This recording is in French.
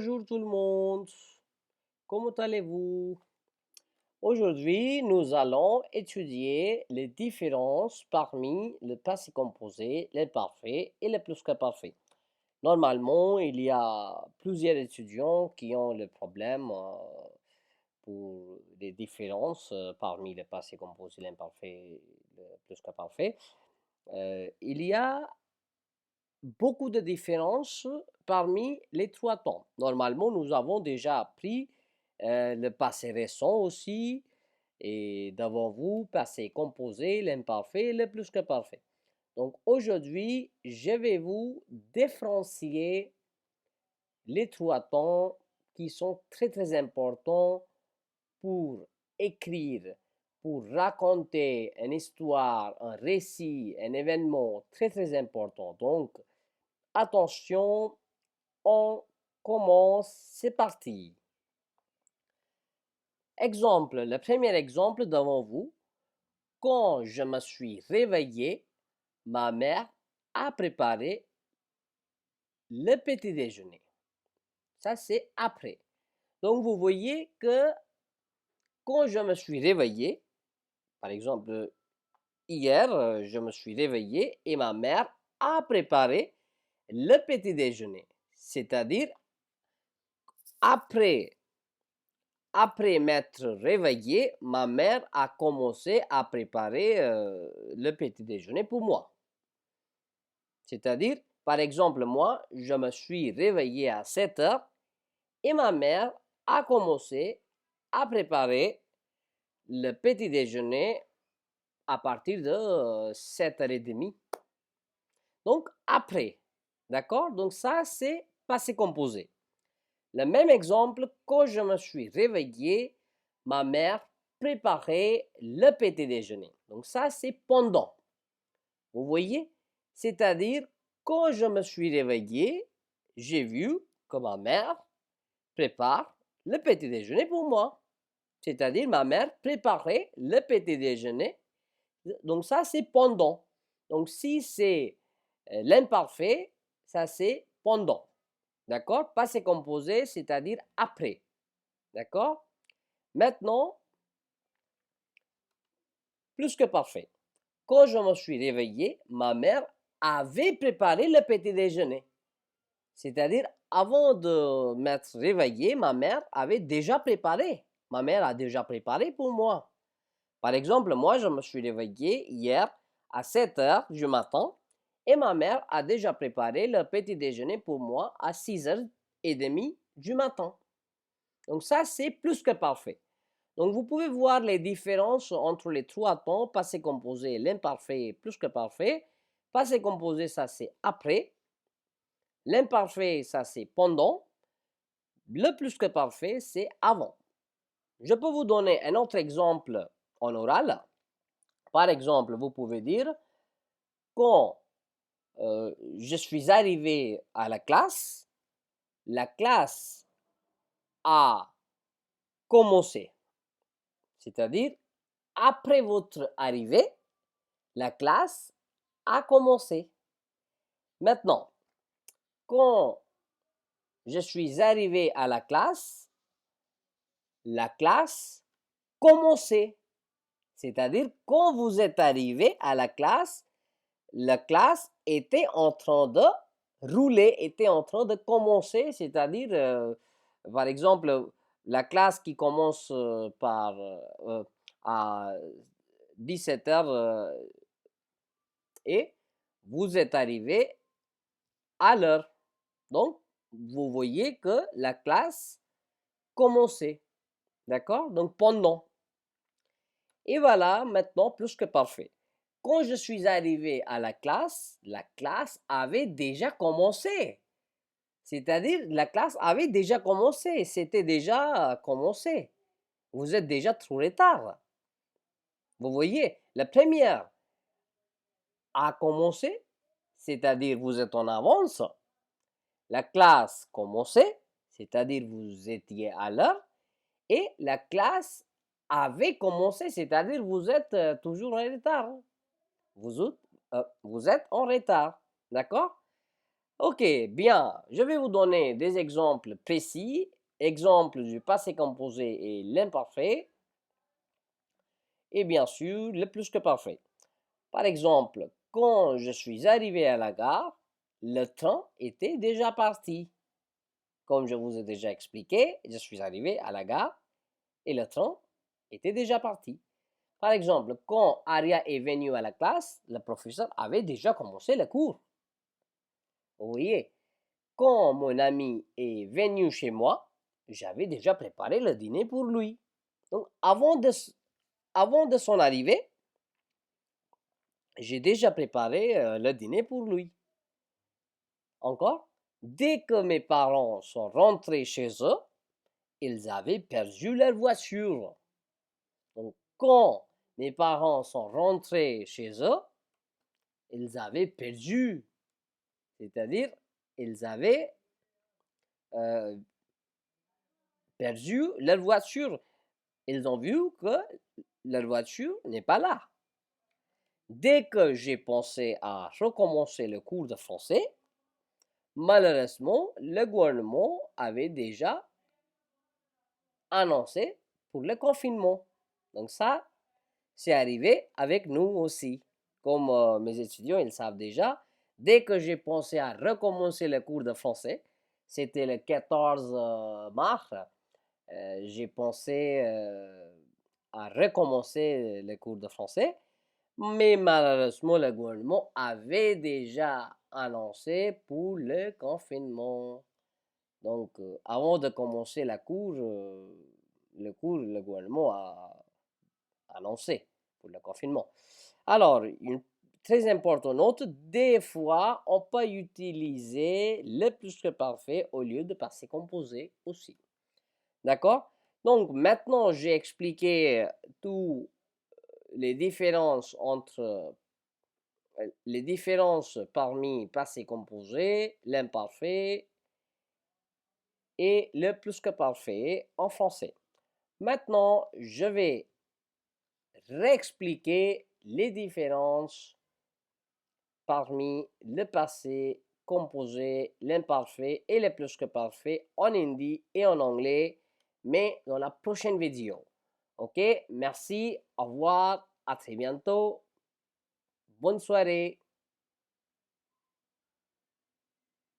Bonjour tout le monde, comment allez-vous? Aujourd'hui, nous allons étudier les différences parmi le passé composé, l'imparfait et le plus que parfait. Normalement, il y a plusieurs étudiants qui ont le problème pour les différences parmi le passé composé, l'imparfait et le plus que parfait. Il y a beaucoup de différences parmi les 3 temps. Normalement, nous avons déjà appris, le passé récent aussi et devant vous, passé composé, l'imparfait, le plus que parfait. Donc aujourd'hui, je vais vous différencier les 3 temps qui sont très, très importants pour écrire, pour raconter une histoire, un récit, un événement très, très important. Donc attention, on commence, c'est parti. Exemple, le premier exemple devant vous. Quand je me suis réveillé, ma mère a préparé le petit déjeuner. Ça, c'est après. Donc, vous voyez que quand je me suis réveillé, par exemple, hier, je me suis réveillé et ma mère a préparé le petit déjeuner. C'est-à-dire, après m'être réveillé, ma mère a commencé à préparer le petit déjeuner pour moi. C'est-à-dire, par exemple, moi, je me suis réveillé à 7 heures et ma mère a commencé à préparer le petit déjeuner à partir de 7h30. Donc, après. D'accord? Donc, ça, c'est passé composé. Le même exemple, quand je me suis réveillé, ma mère préparait le petit déjeuner. Donc ça, c'est pendant. Vous voyez? C'est-à-dire, quand je me suis réveillé, j'ai vu que ma mère prépare le petit déjeuner pour moi. C'est-à-dire, ma mère préparait le petit déjeuner. Donc ça, c'est pendant. Donc si c'est l'imparfait, ça c'est pendant. D'accord? Passé composé, c'est-à-dire après. D'accord? Maintenant, plus que parfait. Quand je me suis réveillé, ma mère avait préparé le petit déjeuner. C'est-à-dire, avant de m'être réveillé, ma mère avait déjà préparé. Ma mère a déjà préparé pour moi. Par exemple, moi, je me suis réveillé hier à 7 heures du matin et ma mère a déjà préparé le petit déjeuner pour moi à 6h30 du matin. Donc ça, c'est plus que parfait. Donc vous pouvez voir les différences entre les 3 temps, passé composé, l'imparfait et plus que parfait. Passé composé, ça c'est après. L'imparfait, ça c'est pendant. Le plus que parfait, c'est avant. Je peux vous donner un autre exemple en oral. Par exemple, vous pouvez dire, quand je suis arrivé à la classe a commencé. C'est-à-dire, après votre arrivée, la classe a commencé. Maintenant, quand je suis arrivé à la classe commençait. C'est-à-dire, quand vous êtes arrivé à la classe était en train de rouler, était en train de commencer. C'est-à-dire, par exemple, la classe qui commence à 17 heures et vous êtes arrivé à l'heure. Donc, vous voyez que la classe commençait. D'accord? Donc, pendant. Et voilà, maintenant, plus que parfait. Quand je suis arrivé à la classe avait déjà commencé. C'est-à-dire, la classe avait déjà commencé. C'était déjà commencé. Vous êtes déjà trop retard. Vous voyez, la première a commencé, c'est-à-dire vous êtes en avance. La classe commençait, c'est-à-dire vous étiez à l'heure. Et la classe avait commencé, c'est-à-dire vous êtes toujours en retard. Vous êtes en retard. D'accord? Ok, bien. Je vais vous donner des exemples précis, exemples du passé composé et l'imparfait, et bien sûr, le plus que parfait. Par exemple, quand je suis arrivé à la gare, le train était déjà parti. Comme je vous ai déjà expliqué, je suis arrivé à la gare et le train était déjà parti. Par exemple, quand Aria est venue à la classe, le professeur avait déjà commencé le cours. Vous voyez, quand mon ami est venu chez moi, j'avais déjà préparé le dîner pour lui. Donc, avant de son arrivée, j'ai déjà préparé le dîner pour lui. Encore, dès que mes parents sont rentrés chez eux, ils avaient perdu leur voiture. Donc, quand mes parents sont rentrés chez eux, ils avaient perdu, c'est-à-dire, ils avaient euh, perdu leur voiture. Ils ont vu que leur voiture n'est pas là. Dès que j'ai pensé à recommencer le cours de français, malheureusement, le gouvernement avait déjà annoncé pour le confinement. Donc ça, c'est arrivé avec nous aussi. Comme mes étudiants, ils savent déjà, dès que j'ai pensé à recommencer le cours de français, c'était le 14 mars, j'ai pensé à recommencer le cours de français, mais malheureusement, le gouvernement avait déjà annoncé pour le confinement. Donc, avant de commencer le gouvernement a annoncé pour le confinement. Alors, une très importante note, des fois, on peut utiliser le plus que parfait au lieu de passé composé aussi. D'accord? Donc, maintenant, j'ai expliqué toutes les différences les différences parmi passé composé, l'imparfait et le plus que parfait en français. Maintenant, je vais réexpliquer les différences parmi le passé composé, l'imparfait et le plus que parfait en hindi et en anglais, mais dans la prochaine vidéo. Ok, merci, au revoir, à très bientôt, bonne soirée.